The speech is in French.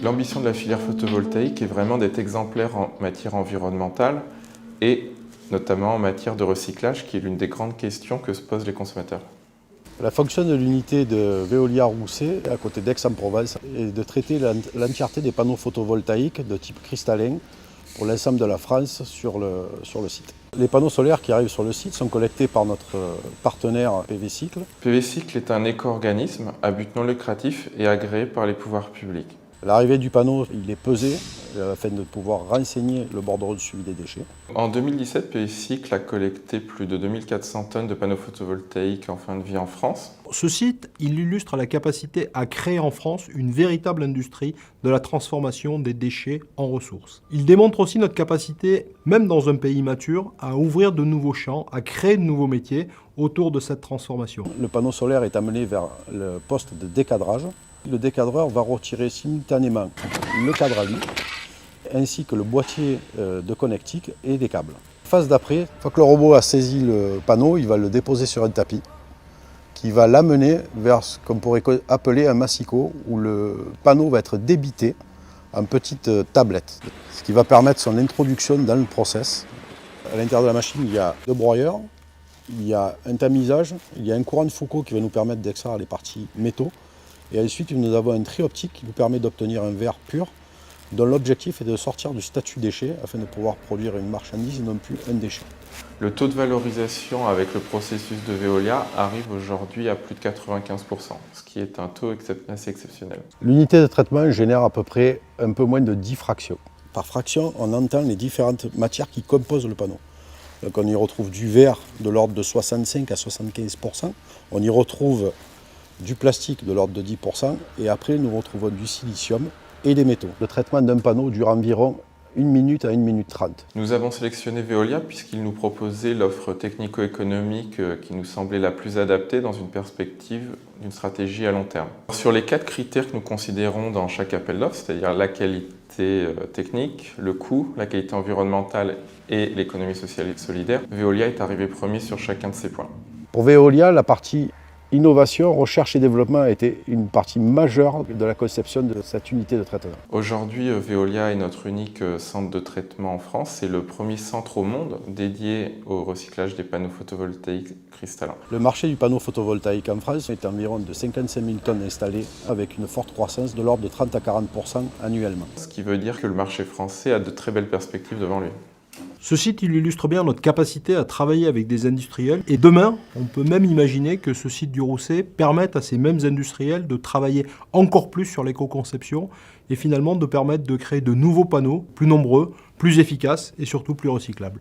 L'ambition de la filière photovoltaïque est vraiment d'être exemplaire en matière environnementale et notamment en matière de recyclage, qui est l'une des grandes questions que se posent les consommateurs. La fonction de l'unité de Veolia Rousset, à côté d'Aix-en-Provence, est de traiter l'entièreté des panneaux photovoltaïques de type cristallin pour l'ensemble de la France sur le site. Les panneaux solaires qui arrivent sur le site sont collectés par notre partenaire PV Cycle. PV Cycle est un éco-organisme à but non lucratif et agréé par les pouvoirs publics. L'arrivée du panneau, il est pesé afin de pouvoir renseigner le bordereau de suivi des déchets. En 2017, PV Cycle a collecté plus de 2400 tonnes de panneaux photovoltaïques en fin de vie en France. Ce site, il illustre la capacité à créer en France une véritable industrie de la transformation des déchets en ressources. Il démontre aussi notre capacité, même dans un pays mature, à ouvrir de nouveaux champs, à créer de nouveaux métiers autour de cette transformation. Le panneau solaire est amené vers le poste de décadrage. Le décadreur va retirer simultanément le cadre à lui, ainsi que le boîtier de connectique et des câbles. Phase d'après, une fois que le robot a saisi le panneau, il va le déposer sur un tapis qui va l'amener vers ce qu'on pourrait appeler un massicot, où le panneau va être débité en petites tablettes, ce qui va permettre son introduction dans le process. À l'intérieur de la machine, il y a deux broyeurs, il y a un tamisage, il y a un courant de Foucault qui va nous permettre d'extraire les parties métaux. Et ensuite, nous avons un tri optique qui nous permet d'obtenir un verre pur, dont l'objectif est de sortir du statut déchet afin de pouvoir produire une marchandise et non plus un déchet. Le taux de valorisation avec le processus de Veolia arrive aujourd'hui à plus de 95%, ce qui est un taux assez exceptionnel. L'unité de traitement génère à peu près un peu moins de 10 fractions. Par fraction, on entend les différentes matières qui composent le panneau. Donc on y retrouve du verre de l'ordre de 65 à 75%, on y retrouve du plastique de l'ordre de 10%, et après nous retrouvons du silicium et des métaux. Le traitement d'un panneau dure environ 1 minute à 1 minute 30. Nous avons sélectionné Veolia puisqu'il nous proposait l'offre technico-économique qui nous semblait la plus adaptée dans une perspective d'une stratégie à long terme. Sur les 4 critères que nous considérons dans chaque appel d'offres, c'est-à-dire la qualité technique, le coût, la qualité environnementale et l'économie sociale et solidaire, Veolia est arrivé premier sur chacun de ces points. Pour Veolia, la partie innovation, recherche et développement a été une partie majeure de la conception de cette unité de traitement. Aujourd'hui, Veolia est notre unique centre de traitement en France. C'est le premier centre au monde dédié au recyclage des panneaux photovoltaïques cristallins. Le marché du panneau photovoltaïque en France est environ de 55 000 tonnes installées avec une forte croissance de l'ordre de 30 à 40% annuellement. Ce qui veut dire que le marché français a de très belles perspectives devant lui. Ce site il illustre bien notre capacité à travailler avec des industriels et demain, on peut même imaginer que ce site du Rousset permette à ces mêmes industriels de travailler encore plus sur l'éco-conception et finalement de permettre de créer de nouveaux panneaux plus nombreux, plus efficaces et surtout plus recyclables.